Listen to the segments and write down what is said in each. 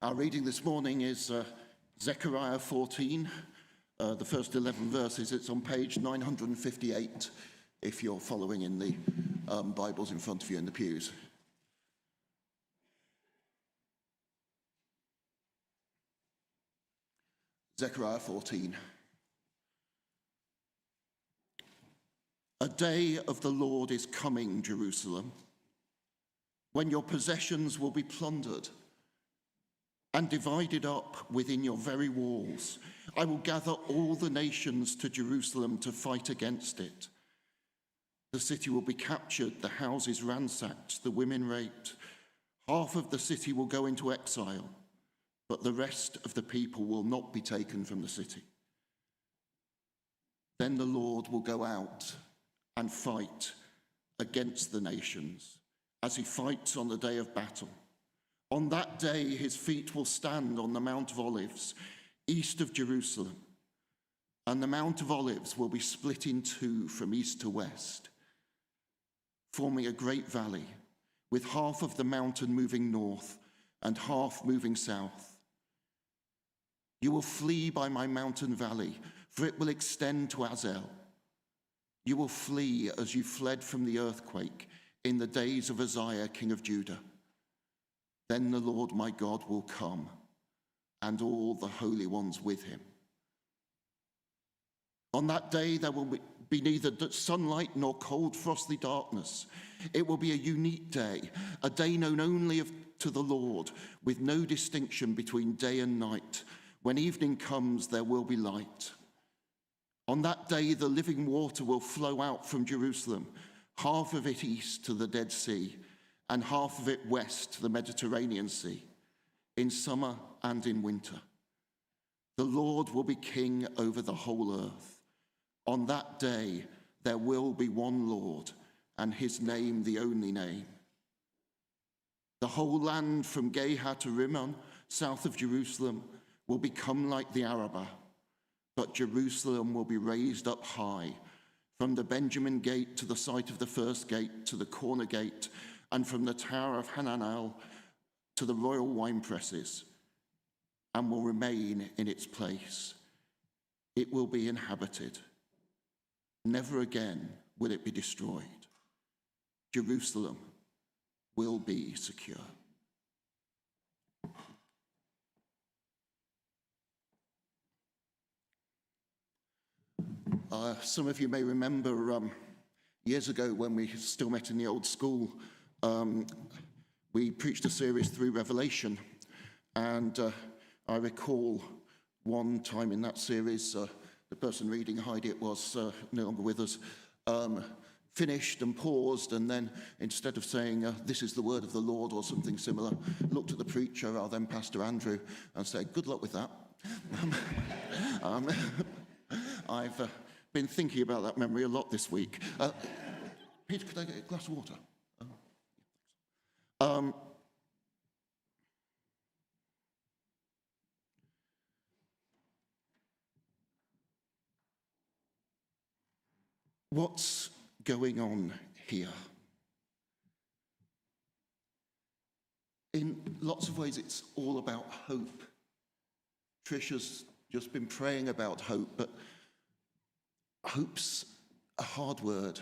Our reading this morning is Zechariah 14, the first 11 verses. It's on page 958 if you're following in the Bibles in front of you in the pews. Zechariah 14. A day of the Lord is coming, Jerusalem, when your possessions will be plundered and divided up within your very walls. I will gather all the nations to Jerusalem to fight against it. The city will be captured, the houses ransacked, the women raped. Half of the city will go into exile, but the rest of the people will not be taken from the city. Then the Lord will go out and fight against the nations as he fights on the day of battle. On that day, his feet will stand on the Mount of Olives, east of Jerusalem, and the Mount of Olives will be split in two from east to west, forming a great valley, with half of the mountain moving north and half moving south. You will flee by my mountain valley, for it will extend to Azel. You will flee as you fled from the earthquake in the days of Uzziah, king of Judah. Then the Lord my God will come, and all the holy ones with him. On that day there will be neither sunlight nor cold frosty darkness. It will be a unique day, a day known only to the Lord, with no distinction between day and night. When evening comes, there will be light. On that day the living water will flow out from Jerusalem, half of it east to the Dead Sea, and half of it west to the Mediterranean Sea, in summer and in winter. The Lord will be king over the whole earth. On that day, there will be one Lord, and his name the only name. The whole land from Gehar to Rimmon, south of Jerusalem, will become like the Arabah, but Jerusalem will be raised up high, from the Benjamin gate to the site of the first gate to the corner gate, and from the Tower of Hananel to the royal wine presses, and will remain in its place. It will be inhabited. Never again will it be destroyed. Jerusalem will be secure. Some of you may remember years ago when we still met in the old school, we preached a series through Revelation, and I recall one time in that series, the person reading, Heidi it was, no longer with us, finished and paused, and then instead of saying, this is the word of the Lord or something similar, looked at the preacher, our then Pastor Andrew, and said, good luck with that. I've been thinking about that memory a lot this week. Peter, could I get a glass of water? What's going on here? In lots of ways, it's all about hope. Trisha's just been praying about hope, but hope's a hard word.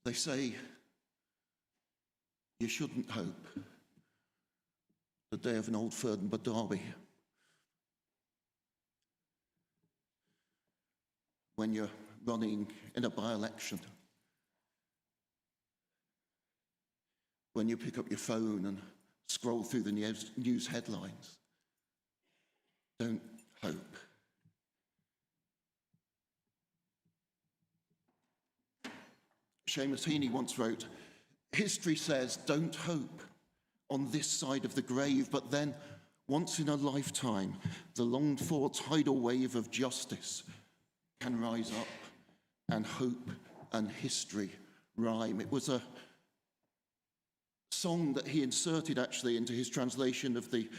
They say you shouldn't hope the day of an old Ferdinand Derby. When you're running in a by-election, when you pick up your phone and scroll through the news headlines, don't hope. Seamus Heaney once wrote, history says don't hope on this side of the grave, but then once in a lifetime, the longed-for tidal wave of justice can rise up, and hope and history rhyme. It was a song that he inserted actually into his translation of the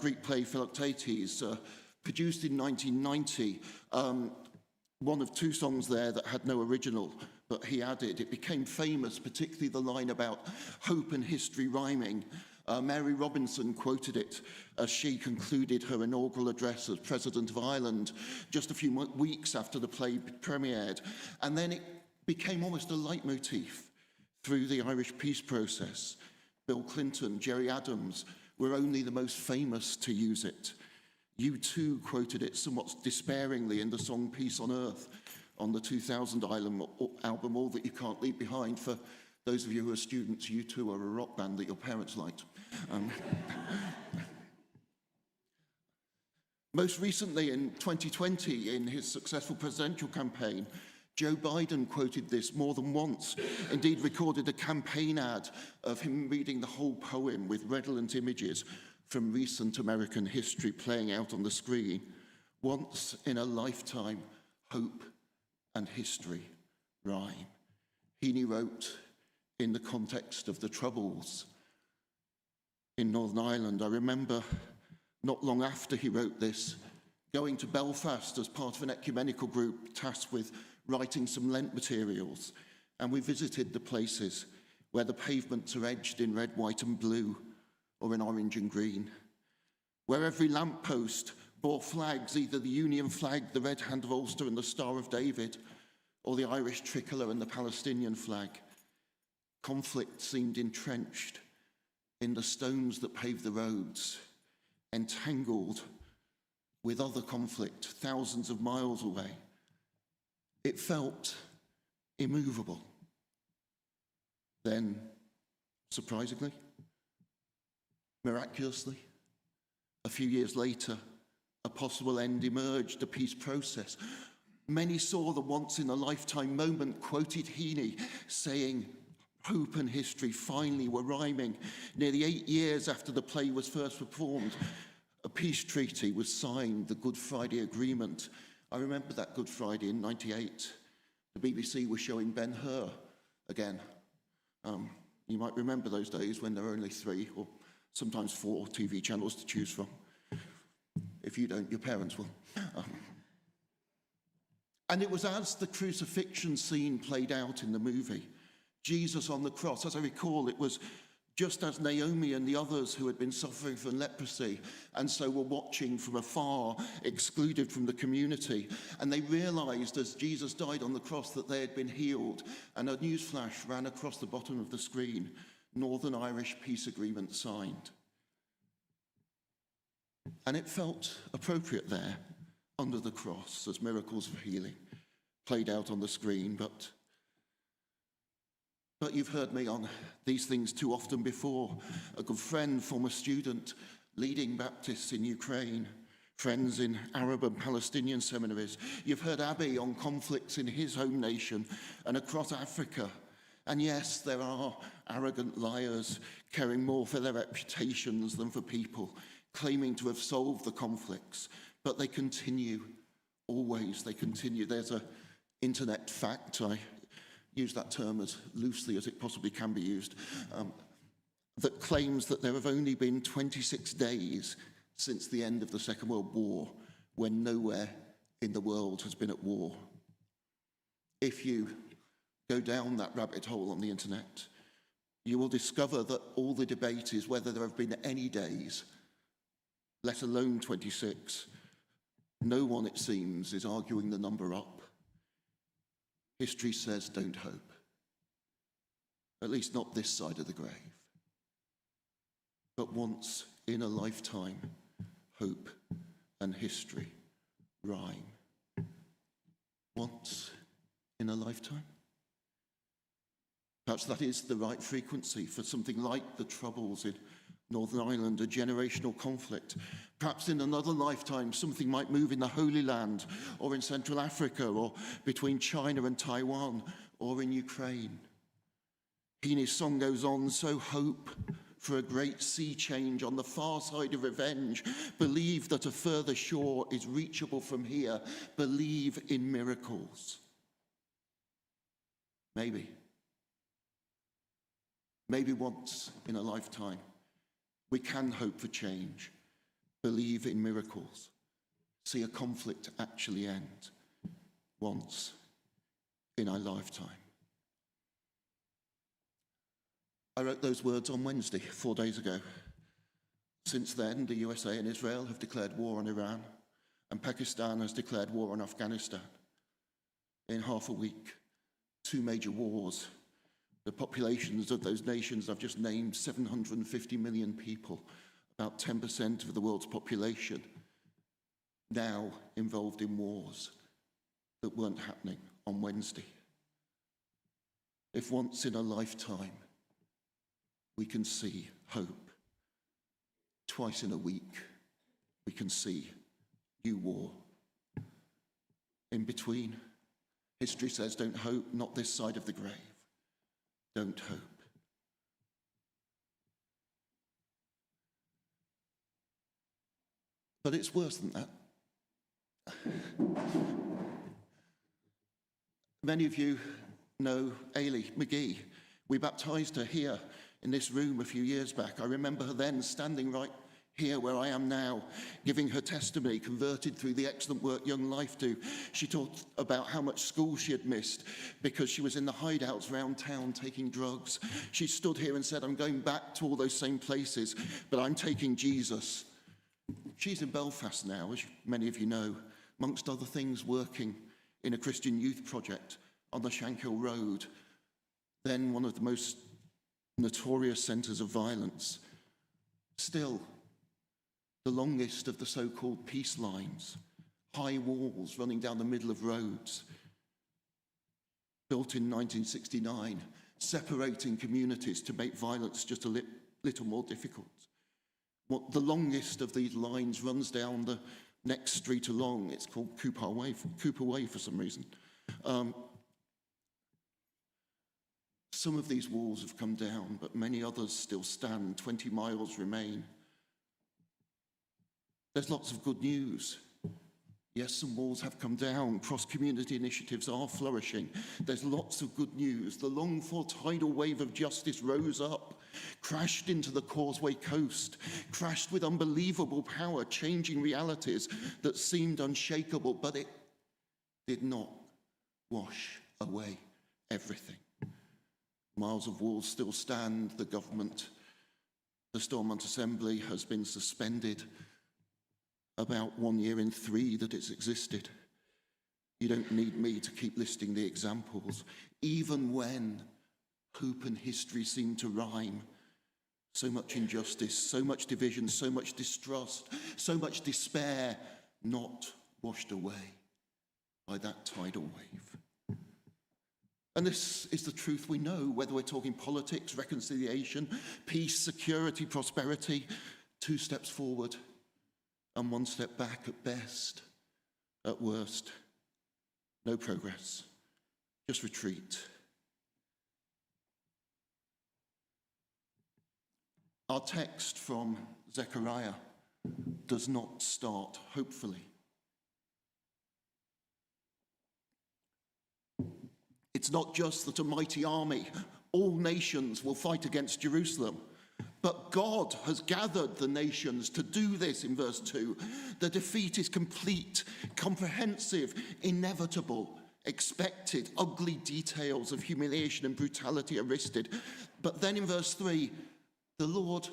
Greek play Philoctetes, produced in 1990. One of two songs there that had no original, but he added. It became famous, particularly the line about hope and history rhyming. Mary Robinson quoted it as she concluded her inaugural address as President of Ireland just a few weeks after the play premiered. And then it became almost a leitmotif through the Irish peace process. Bill Clinton, Gerry Adams were only the most famous to use it. U2 quoted it somewhat despairingly in the song Peace on Earth on the 2000 album, All That You Can't Leave Behind. For those of you who are students, U2 are a rock band that your parents liked. Most recently, in 2020, in his successful presidential campaign, Joe Biden quoted this more than once, indeed recorded a campaign ad of him reading the whole poem with redolent images from recent American history playing out on the screen. Once in a lifetime, hope and history rhyme. Heaney wrote in the context of the Troubles in Northern Ireland. I remember not long after he wrote this, going to Belfast as part of an ecumenical group tasked with writing some Lent materials, and we visited the places where the pavements are edged in red, white and blue, or in orange and green, where every lamppost bore flags, either the Union flag, the Red Hand of Ulster and the Star of David, or the Irish tricolour and the Palestinian flag. Conflict seemed entrenched in the stones that paved the roads, entangled with other conflict thousands of miles away. It felt immovable. Then, surprisingly, miraculously, a few years later, a possible end emerged, a peace process. Many saw the once-in-a-lifetime moment, quoted Heaney, saying, hope and history finally were rhyming. Nearly 8 years after the play was first performed, a peace treaty was signed, the Good Friday Agreement. I remember that Good Friday in '98. The BBC was showing Ben-Hur again. You might remember those days when there were only 3 or sometimes 4 TV channels to choose from. If you don't, your parents will. And it was as the crucifixion scene played out in the movie, Jesus on the cross, as I recall, it was just as Naomi and the others who had been suffering from leprosy and so were watching from afar, excluded from the community. And they realized as Jesus died on the cross that they had been healed. And a newsflash ran across the bottom of the screen, Northern Irish peace agreement signed. And it felt appropriate there, under the cross, as miracles of healing played out on the screen. But you've heard me on these things too often before. A good friend, former student, leading Baptists in Ukraine, friends in Arab and Palestinian seminaries. You've heard Abby on conflicts in his home nation and across Africa. And yes, there are arrogant liars caring more for their reputations than for people, claiming to have solved the conflicts. But they continue, always they continue. There's an internet fact, I use that term as loosely as it possibly can be used, that claims that there have only been 26 days since the end of the Second World War when nowhere in the world has been at war. If you go down that rabbit hole on the internet, you will discover that all the debate is whether there have been any days, let alone 26. No one, it seems, is arguing the number up. History says don't hope. At least not this side of the grave. But once in a lifetime, hope and history rhyme. Once in a lifetime? Perhaps that is the right frequency for something like the Troubles in Northern Ireland, a generational conflict. Perhaps in another lifetime, something might move in the Holy Land, or in Central Africa, or between China and Taiwan, or in Ukraine. Heaney's song goes on, so hope for a great sea change on the far side of revenge. Believe that a further shore is reachable from here. Believe in miracles. Maybe once in a lifetime, we can hope for change, believe in miracles, see a conflict actually end once in our lifetime. I wrote those words on Wednesday, 4 days ago. Since then, the USA and Israel have declared war on Iran, and Pakistan has declared war on Afghanistan. In half a week, 2 major wars. The populations of those nations I've just named, 750 million people, about 10% of the world's population, now involved in wars that weren't happening on Wednesday. If once in a lifetime we can see hope, twice in a week we can see new war. In between, history says, don't hope, not this side of the grave. Don't hope. But it's worse than that. Many of you know Ailey McGee. We baptised her here in this room a few years back. I remember her then standing right here where I am now, giving her testimony, converted through the excellent work Young Life do. She talked about how much school she had missed because she was in the hideouts around town taking drugs. She stood here and said, I'm going back to all those same places, but I'm taking Jesus. She's in Belfast now, as many of you know, amongst other things working in a Christian youth project on the Shankill Road, then one of the most notorious centres of violence. Still, the longest of the so-called peace lines, high walls running down the middle of roads, built in 1969, separating communities to make violence just a little more difficult. The longest of these lines runs down the next street along. It's called Cooper Way for some reason. Some of these walls have come down, but many others still stand. 20 miles remain. There's lots of good news. Yes, some walls have come down. Cross-community initiatives are flourishing. There's lots of good news. The longed-for tidal wave of justice rose up, crashed into the Causeway Coast, crashed with unbelievable power, changing realities that seemed unshakable, but it did not wash away everything. Miles of walls still stand. The government, the Stormont Assembly, has been suspended about 1 year in 3 that it's existed. You don't need me to keep listing the examples. Even when hope and history seem to rhyme, so much injustice, so much division, so much distrust, so much despair, not washed away by that tidal wave. And this is the truth we know, whether we're talking politics, reconciliation, peace, security, prosperity, 2 steps forward and 1 step back at best, at worst. No progress, just retreat. Our text from Zechariah does not start hopefully. It's not just that a mighty army, all nations, will fight against Jerusalem. But God has gathered the nations to do this in verse 2. The defeat is complete, comprehensive, inevitable, expected. Ugly details of humiliation and brutality are listed. But then in verse 3, the Lord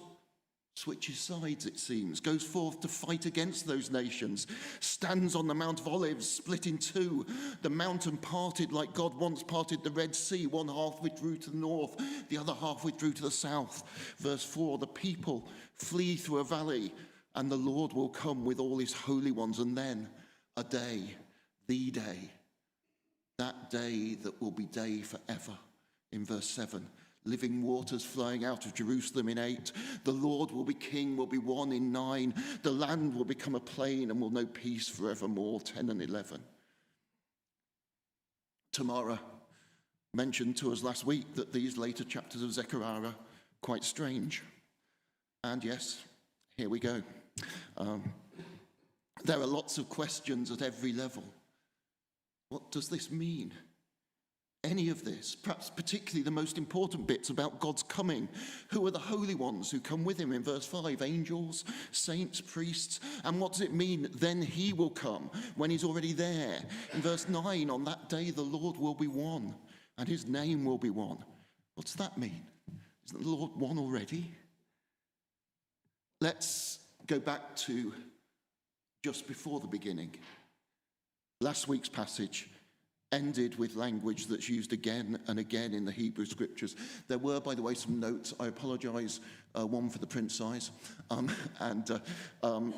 switches sides, it seems, goes forth to fight against those nations, stands on the Mount of Olives, split in 2, the mountain parted like God once parted the Red Sea. One half withdrew to the north, the other half withdrew to the south. Verse 4, the people flee through a valley, and the Lord will come with all his holy ones. And then a day, the day, that day that will be day forever. In verse 7, living waters flowing out of Jerusalem in 8. The Lord will be king, will be one in 9. The land will become a plain and will know peace forevermore, 10 and 11. Tamara mentioned to us last week that these later chapters of Zechariah are quite strange. And yes, here we go. There are lots of questions at every level. What does this mean? Any of this, perhaps particularly the most important bits about God's coming. Who are the holy ones who come with him in verse 5? Angels, saints, priests. And what does it mean? Then he will come when he's already there. In verse 9, on that day the Lord will be one and his name will be one. What's that mean? Isn't the Lord one already? Let's go back to just before the beginning. Last week's passage ended with language that's used again and again in the Hebrew scriptures. There were, by the way, some notes. I apologise, one for the print size, and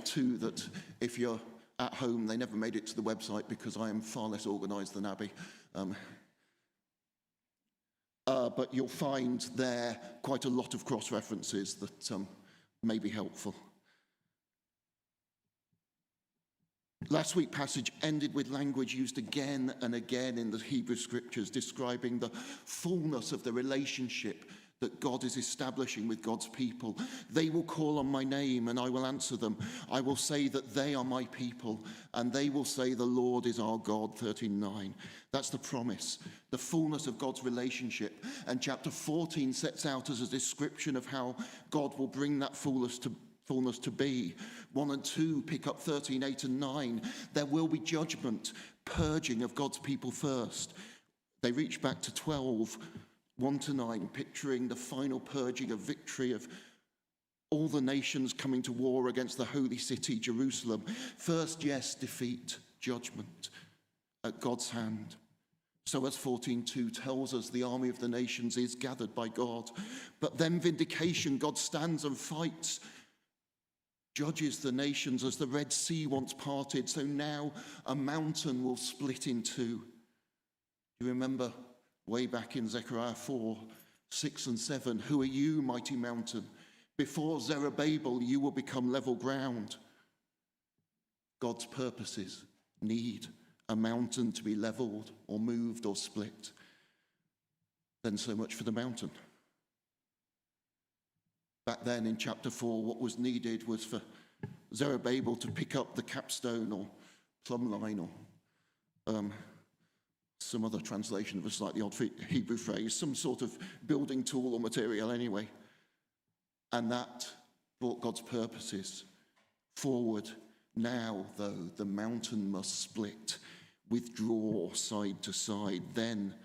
two that if you're at home, they never made it to the website because I am far less organised than Abby. But you'll find there quite a lot of cross-references that may be helpful. Last week's passage ended with language used again and again in the Hebrew scriptures describing the fullness of the relationship that God is establishing with God's people. They will call on my name and I will answer them. I will say that they are my people and they will say the Lord is our God, 13:9. That's the promise, the fullness of God's relationship. And chapter 14 sets out as a description of how God will bring that fullness to be. 1 and 2 pick up 13, 8 and 9. There will be judgment, purging of God's people first. They reach back to 12, 1 to 9, picturing the final purging of victory of all the nations coming to war against the holy city, Jerusalem. First, yes, defeat, judgment at God's hand. So as 14:2 tells us, the army of the nations is gathered by God. But then vindication, God stands and fights, judges the nations as the Red Sea once parted. So now a mountain will split in two. You remember way back in Zechariah 4, 6 and 7, who are you, mighty mountain? Before Zerubbabel, you will become level ground. God's purposes need a mountain to be leveled or moved or split. Then so much for the mountain. Back then in chapter 4, what was needed was for Zerubbabel to pick up the capstone or plumb line or some other translation of a slightly odd Hebrew phrase, some sort of building tool or material anyway. And that brought God's purposes forward. Now, though, the mountain must split, withdraw side to side. Then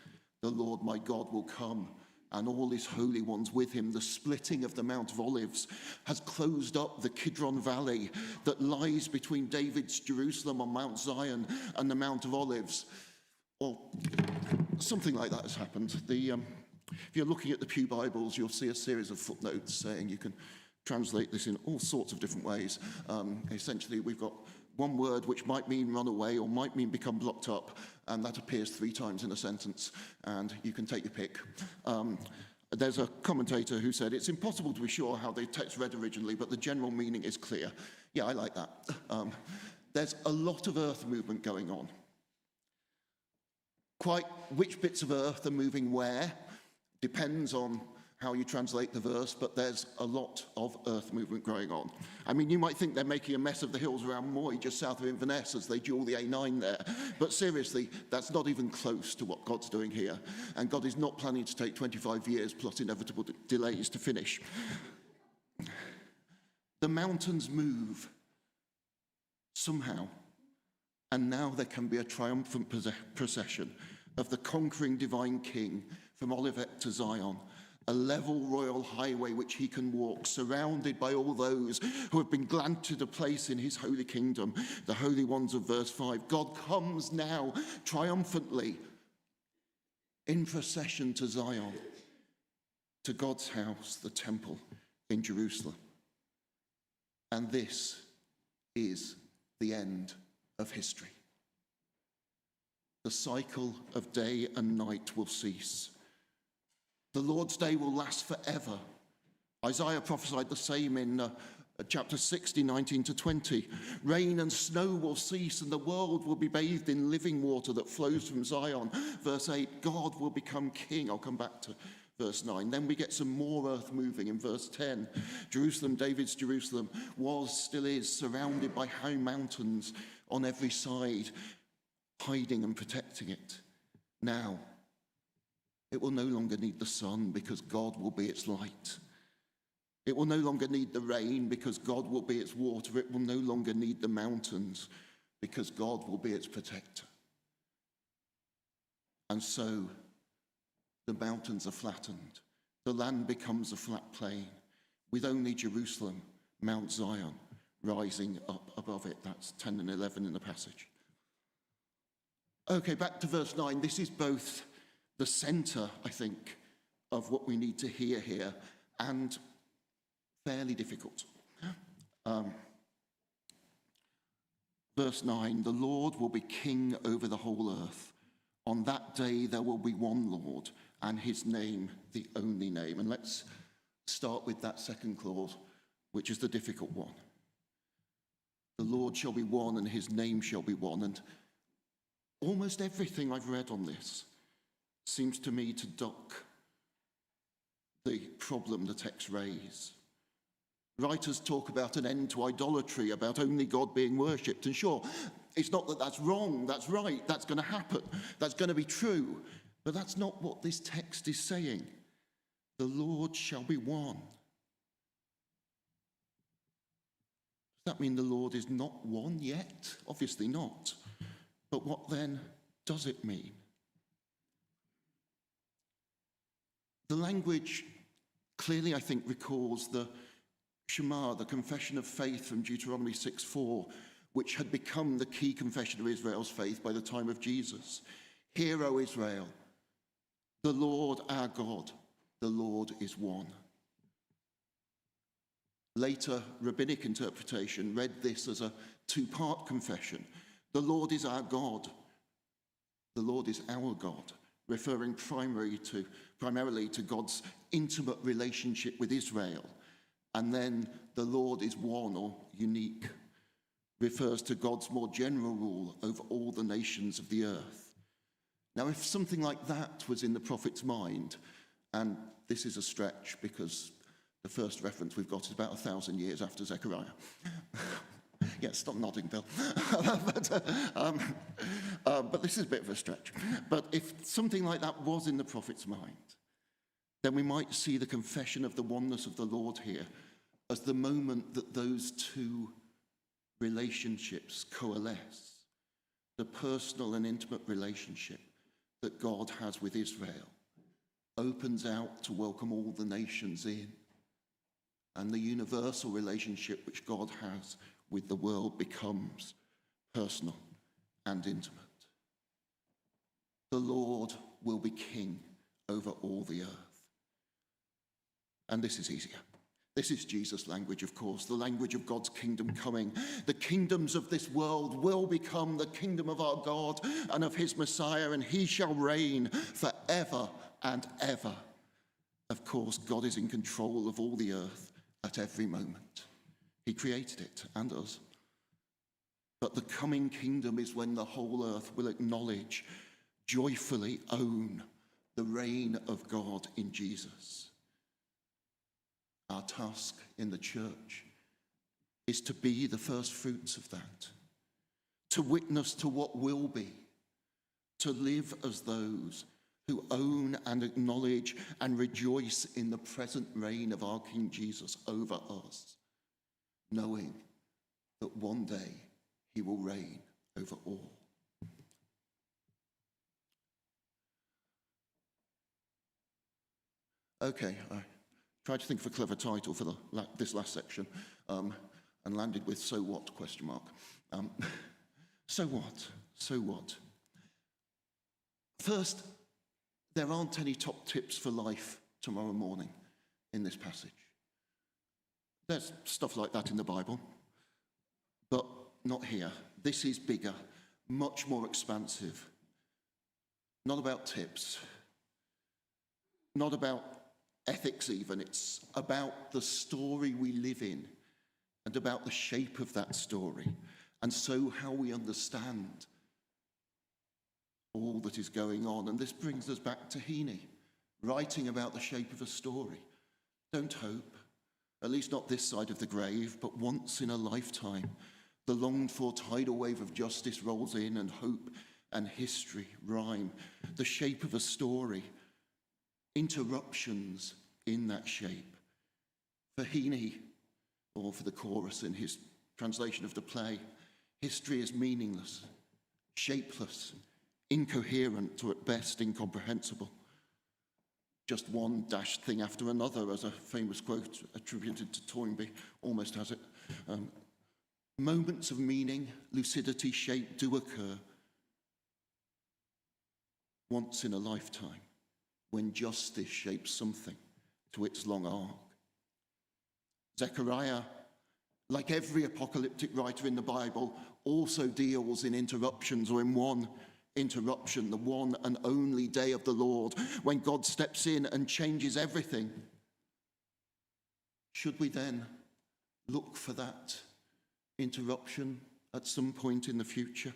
the Lord my God will come and all his holy ones with him. The splitting of the Mount of Olives has closed up the Kidron Valley that lies between David's Jerusalem on Mount Zion and the Mount of Olives. Or something like that has happened. If you're looking at the Pew Bibles, you'll see a series of footnotes saying you can translate this in all sorts of different ways. Essentially, we've got one word which might mean run away or might mean become blocked up, and that appears 3 times in a sentence, and you can take your pick. There's a commentator who said, it's impossible to be sure how the text read originally, but the general meaning is clear. Yeah, I like that. There's a lot of earth movement going on. Quite which bits of earth are moving where depends on how you translate the verse, but there's a lot of earth movement going on. I mean, you might think they're making a mess of the hills around Moy, just south of Inverness, as they duel the A9 there. But seriously, that's not even close to what God's doing here. And God is not planning to take 25 years plus inevitable delays to finish. The mountains move somehow. And now there can be a triumphant procession of the conquering divine King from Olivet to Zion, a level royal highway which he can walk, surrounded by all those who have been granted a place in his holy kingdom, the holy ones of verse 5. God comes now triumphantly in procession to Zion, to God's house, the temple in Jerusalem. And this is the end of history. The cycle of day and night will cease. The Lord's day will last forever. Isaiah prophesied the same in chapter 60, 19 to 20. Rain and snow will cease and the world will be bathed in living water that flows from Zion. Verse 8, God will become king. I'll come back to verse 9. Then we get some more earth moving in verse 10. Jerusalem, David's Jerusalem, was, still is, surrounded by high mountains on every side, hiding and protecting it. Now, it will no longer need the sun because God will be its light. It will no longer need the rain because God will be its water. It will no longer need the mountains because God will be its protector. And so, the mountains are flattened. the land becomes a flat plain, with only Jerusalem, Mount Zion, rising up above it. That's 10 and 11 in the passage. Okay, back to verse 9. This is both the centre, I think, of what we need to hear here, and fairly difficult. Verse 9, the Lord will be king over the whole earth. On that day there will be one Lord, and his name the only name. And let's start with that second clause, which is the difficult one. The Lord shall be one, and his name shall be one. And almost everything I've read on this seems to me to duck the problem the text raises. Writers talk about an end to idolatry, about only God being worshipped. And sure, it's not that that's wrong, that's right, that's going to happen, that's going to be true. But that's not what this text is saying. The Lord shall be one. Does that mean the Lord is not one yet? Obviously not. But what then does it mean? The language clearly, I think, recalls the Shema, the confession of faith from Deuteronomy 6:4, which had become the key confession of Israel's faith by the time of Jesus. Hear, O Israel, the Lord our God, the Lord is one. Later, rabbinic interpretation read this as a two-part confession. The Lord is our God, the Lord is our God, referring primarily to God's intimate relationship with Israel. And then the Lord is one, or unique, refers to God's more general rule over all the nations of the earth. Now, if something like that was in the prophet's mind, and this is a stretch because the first reference we've got is about 1,000 years after Zechariah. Yeah, stop nodding, Bill. But this is a bit of a stretch. But if something like that was in the prophet's mind, then we might see the confession of the oneness of the Lord here as the moment that those two relationships coalesce. The personal and intimate relationship that God has with Israel opens out to welcome all the nations in. And the universal relationship which God has with the world becomes personal and intimate. The Lord will be king over all the earth. And this is easier. This is Jesus' language, of course, the language of God's kingdom coming. The kingdoms of this world will become the kingdom of our God and of his Messiah, and he shall reign forever and ever. Of course, God is in control of all the earth at every moment. He created it and us. But the coming kingdom is when the whole earth will acknowledge, joyfully own the reign of God in Jesus. Our task in the church is to be the first fruits of that, to witness to what will be, to live as those who own and acknowledge and rejoice in the present reign of our King Jesus over us, knowing that one day he will reign over all. Okay, I tried to think of a clever title for this last section and landed with "So what?" ? So what? So what? First, there aren't any top tips for life tomorrow morning in this passage. There's stuff like that in the Bible, but not here. This is bigger, much more expansive. Not about tips, not about ethics even. It's about the story we live in and about the shape of that story, and so how we understand all that is going on. And this brings us back to Heaney, writing about the shape of a story. Don't hope, at least not this side of the grave, but once in a lifetime, the longed-for tidal wave of justice rolls in, and hope and history rhyme. The shape of a story, interruptions in that shape. For Heaney, or for the chorus in his translation of the play, history is meaningless, shapeless, incoherent, or at best incomprehensible. just one dashed thing after another, as a famous quote attributed to Toynbee almost has it. Moments of meaning, lucidity, shape do occur once in a lifetime when justice shapes something to its long arc. Zechariah, like every apocalyptic writer in the Bible, also deals in interruptions, or in one interruption, the one and only day of the Lord, when God steps in and changes everything. Should we then look for that interruption at some point in the future?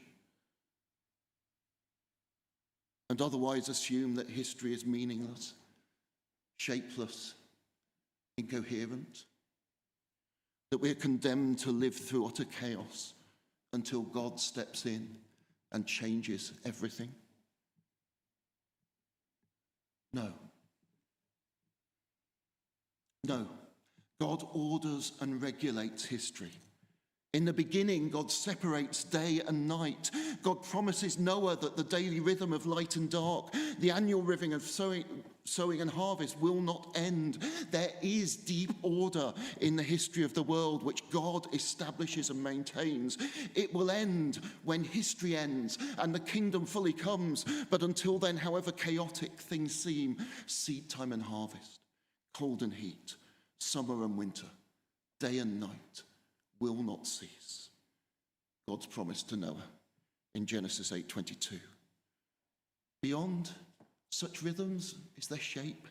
And otherwise assume that history is meaningless, shapeless, incoherent, that we're condemned to live through utter chaos until God steps in and changes everything? No. No. God orders and regulates history. In the beginning, God separates day and night. God promises Noah that the daily rhythm of light and dark, the annual rhythm of sowing and harvest will not end. There is deep order in the history of the world which God establishes and maintains. It will end when history ends and the kingdom fully comes. But until then, however chaotic things seem, seed time and harvest, cold and heat, summer and winter, day and night, will not cease. God's promise to Noah in Genesis 8:22. Beyond such rhythms, is there shape?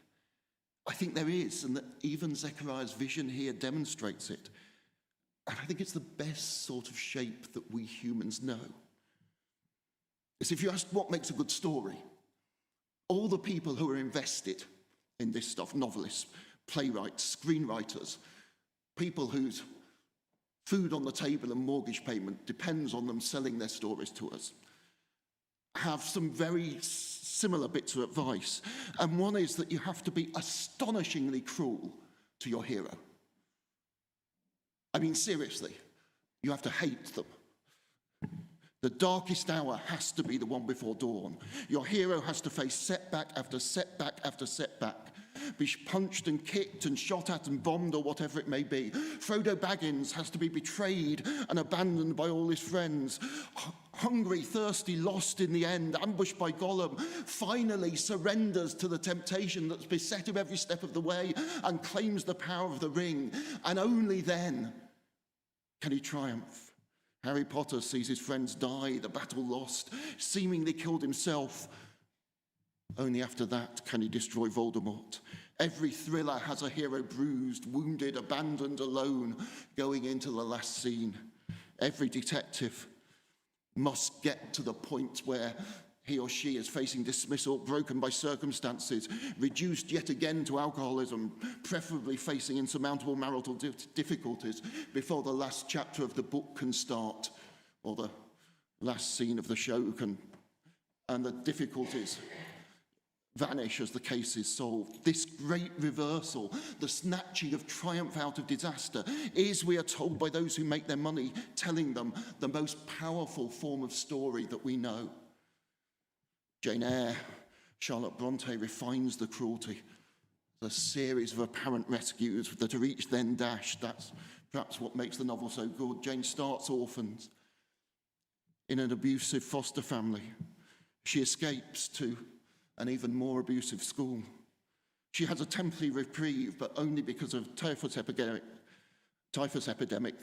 I think there is, and that even Zechariah's vision here demonstrates it. And I think it's the best sort of shape that we humans know. It's, if you ask what makes a good story, all the people who are invested in this stuff, novelists, playwrights, screenwriters, people whose food on the table and mortgage payment depends on them selling their stories to us, have some very similar bits of advice. And one is that you have to be astonishingly cruel to your hero. I mean, seriously, you have to hate them. The darkest hour has to be the one before dawn. Your hero has to face setback after setback after setback, be punched and kicked and shot at and bombed or whatever it may be. Frodo Baggins has to be betrayed and abandoned by all his friends. Hungry, thirsty, lost in the end, ambushed by Gollum, finally surrenders to the temptation that's beset him every step of the way and claims the power of the ring. And only then can he triumph. Harry Potter sees his friends die, the battle lost, seemingly killed himself. Only after that can he destroy Voldemort. Every thriller has a hero bruised, wounded, abandoned, alone, going into the last scene. Every detective must get to the point where he or she is facing dismissal, broken by circumstances, reduced yet again to alcoholism, preferably facing insurmountable marital difficulties before the last chapter of the book can start, or the last scene of the show can, and the difficulties vanish as the case is solved. This great reversal, the snatching of triumph out of disaster, is, we are told by those who make their money telling them, the most powerful form of story that we know. Jane Eyre, Charlotte Bronte refines the cruelty. The series of apparent rescues that are each then dashed. That's perhaps what makes the novel so good. Jane starts orphans in an abusive foster family. She escapes to an even more abusive school. She has a temporary reprieve, but only because of typhus epidemic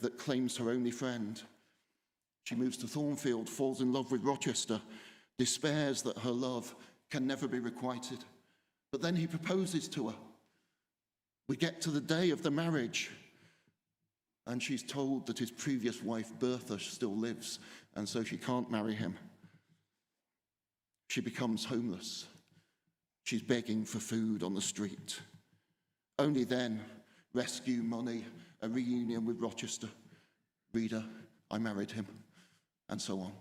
that claims her only friend. She moves to Thornfield, falls in love with Rochester, despairs that her love can never be requited. But then he proposes to her. We get to the day of the marriage, and she's told that his previous wife, Bertha, still lives, and so she can't marry him. She becomes homeless. She's begging for food on the street. Only then, rescue money, a reunion with Rochester. Reader, I married him, and so on.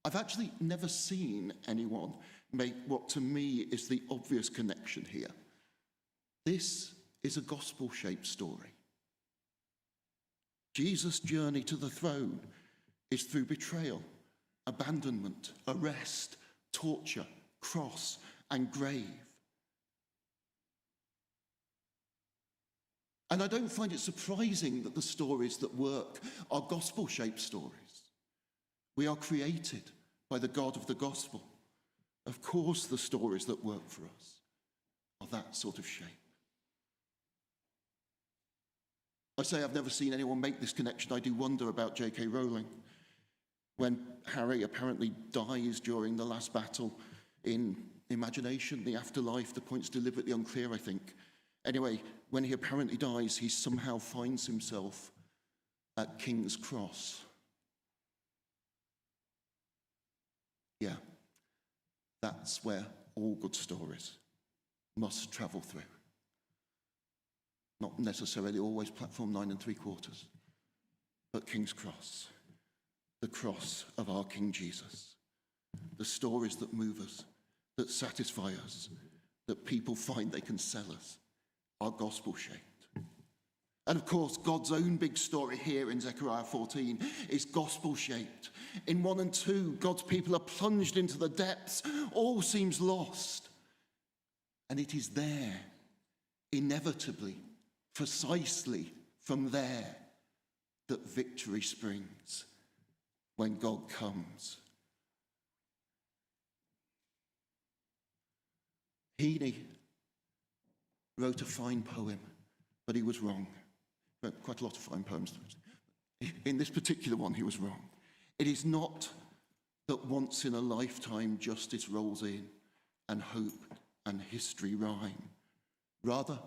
I've actually never seen anyone make what to me is the obvious connection here. This is a gospel-shaped story. Jesus' journey to the throne is through betrayal, abandonment, arrest, torture, cross, and grave. And I don't find it surprising that the stories that work are gospel-shaped stories. We are created by the God of the gospel. Of course, the stories that work for us are that sort of shape. I say I've never seen anyone make this connection. I do wonder about J.K. Rowling. When Harry apparently dies during the last battle in Imagination, the afterlife, the point's deliberately unclear, I think. Anyway, when he apparently dies, he somehow finds himself at King's Cross. Yeah, that's where all good stories must travel through. Not necessarily always platform 9 3/4, but King's Cross, the cross of our King Jesus. The stories that move us, that satisfy us, that people find they can sell us, are gospel-shaped. And of course, God's own big story here in Zechariah 14 is gospel-shaped. In 1 and 2, God's people are plunged into the depths. All seems lost. And it is there, inevitably, precisely from there, that victory springs when God comes. Heaney wrote a fine poem, but he was wrong. He wrote quite a lot of fine poems. In this particular one, he was wrong. It is not that once in a lifetime justice rolls in and hope and history rhyme. Rather,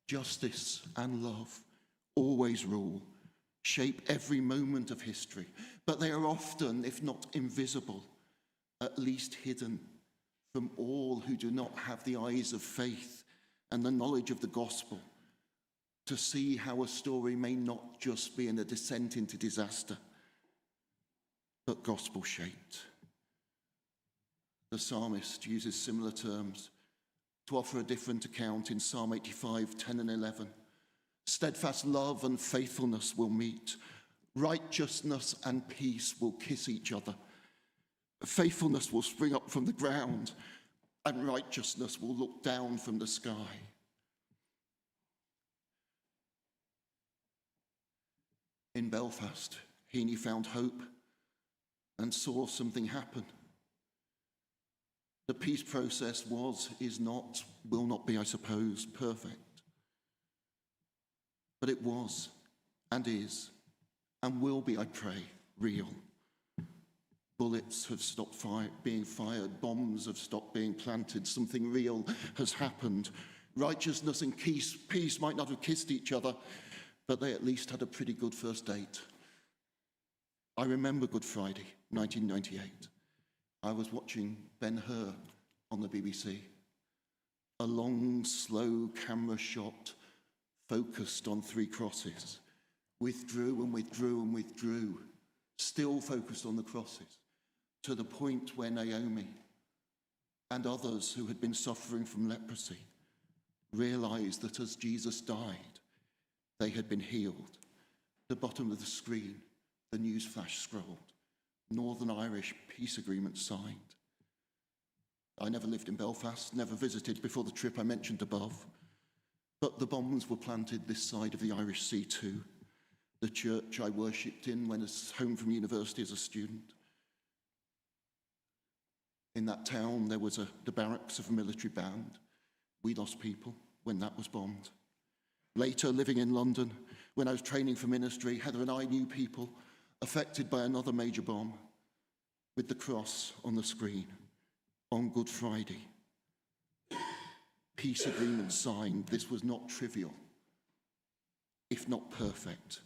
justice and love always rule, shape every moment of history, but they are often, if not invisible, at least hidden from all who do not have the eyes of faith and the knowledge of the gospel to see how a story may not just be in a descent into disaster, but gospel-shaped. The psalmist uses similar terms to offer a different account in Psalm 85, 10 and 11. Steadfast love and faithfulness will meet. Righteousness and peace will kiss each other. Faithfulness will spring up from the ground, and righteousness will look down from the sky. In Belfast, Heaney found hope and saw something happen. The peace process is not, will not be, I suppose, perfect. But it was, and is, and will be, I pray, real. Bullets have stopped being fired, bombs have stopped being planted, something real has happened. Righteousness and peace might not have kissed each other, but they at least had a pretty good first date. I remember Good Friday, 1998. I was watching Ben-Hur on the BBC. A long, slow camera shot focused on 3 crosses. Withdrew and withdrew and withdrew, still focused on the crosses, to the point where Naomi and others who had been suffering from leprosy realized that as Jesus died, they had been healed. The bottom of the screen, the news flash scrolled. Northern Irish peace agreement signed. I never lived in Belfast, never visited before the trip I mentioned above, but the bombs were planted this side of the Irish Sea too. The church I worshipped in when I was home from university as a student. In that town, there was the barracks of a military band. We lost people when that was bombed. Later, living in London, when I was training for ministry, Heather and I knew people affected by another major bomb with the cross on the screen on Good Friday. Peace agreement signed. This was not trivial, if not perfect.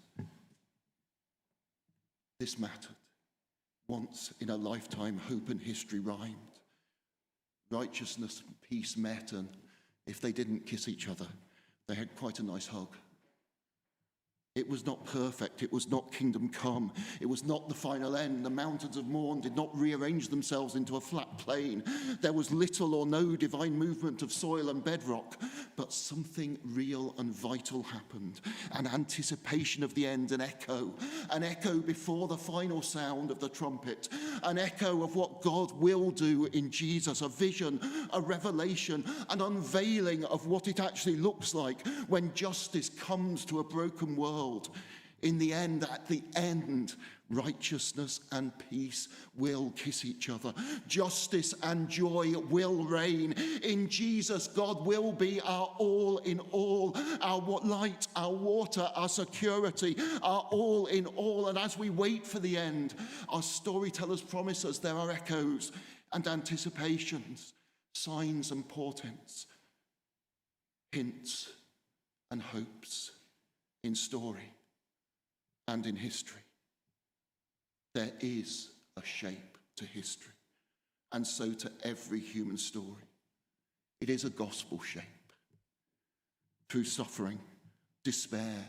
This mattered. Once in a lifetime, hope and history rhymed. Righteousness and peace met, and if they didn't kiss each other, they had quite a nice hug. It was not perfect. It was not kingdom come. It was not the final end. The mountains of morn did not rearrange themselves into a flat plain. There was little or no divine movement of soil and bedrock, but something real and vital happened. An anticipation of the end, an echo before the final sound of the trumpet, an echo of what God will do in Jesus, a vision, a revelation, an unveiling of what it actually looks like when justice comes to a broken world. In the end, at the end, righteousness and peace will kiss each other. Justice and joy will reign. In Jesus, God will be our all in all, our light, our water, our security, our all in all. And as we wait for the end, our storytellers promise us there are echoes and anticipations, signs and portents, hints and hopes in story and in history. There is a shape to history, and so to every human story. It is a gospel shape. Through suffering, despair,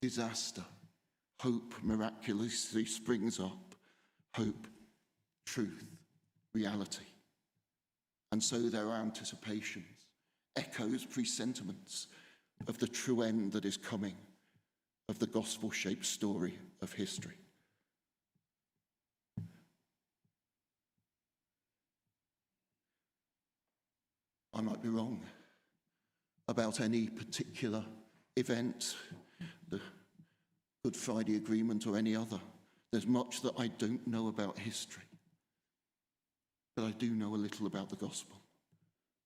disaster, hope miraculously springs up. Hope, truth, reality. And so there are anticipations, echoes, presentiments of the true end that is coming, of the gospel-shaped story of history. I might be wrong about any particular event, the Good Friday Agreement or any other. There's much that I don't know about history, but I do know a little about the gospel.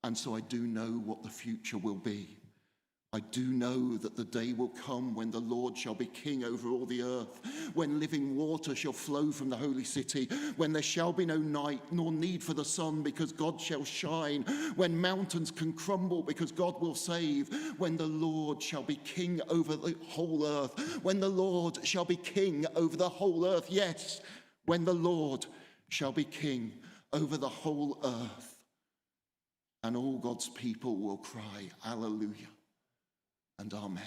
And so I do know what the future will be. I do know that the day will come when the Lord shall be king over all the earth, when living water shall flow from the holy city, when there shall be no night nor need for the sun because God shall shine, when mountains can crumble because God will save, when the Lord shall be king over the whole earth, when the Lord shall be king over the whole earth. Yes, when the Lord shall be king over the whole earth. And all God's people will cry, Alleluia and Amen.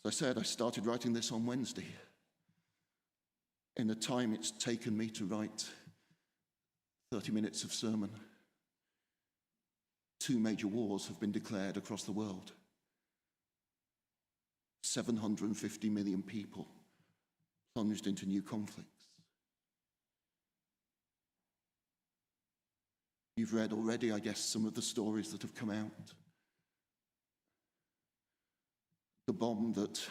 As I said, I started writing this on Wednesday. In the time it's taken me to write 30 minutes of sermon, 2 major wars have been declared across the world. 750 million people plunged into new conflicts. You've read already, I guess, some of the stories that have come out. The bomb that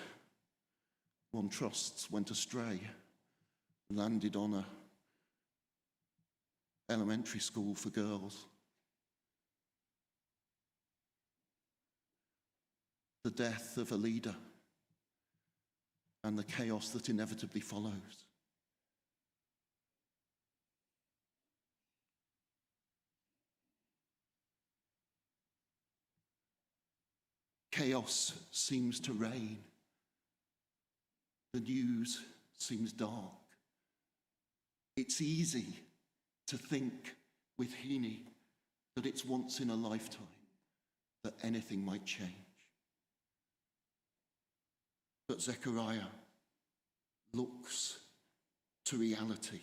one trusts went astray, landed on an elementary school for girls. The death of a leader and the chaos that inevitably follows. Chaos seems to reign. The news seems dark. It's easy to think with Heaney that it's once in a lifetime that anything might change. But Zechariah looks to reality,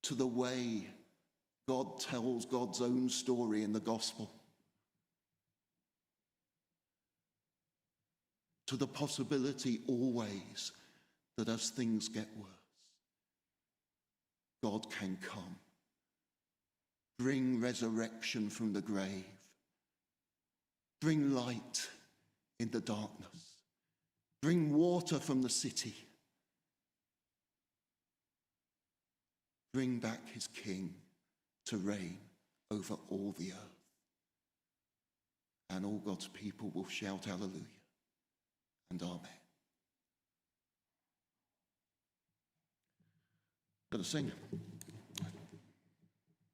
to the way God tells God's own story in the gospel, to the possibility always that as things get worse, God can come, bring resurrection from the grave, bring light in the darkness, bring water from the city, bring back his king to reign over all the earth. And all God's people will shout hallelujah and amen. Going to sing.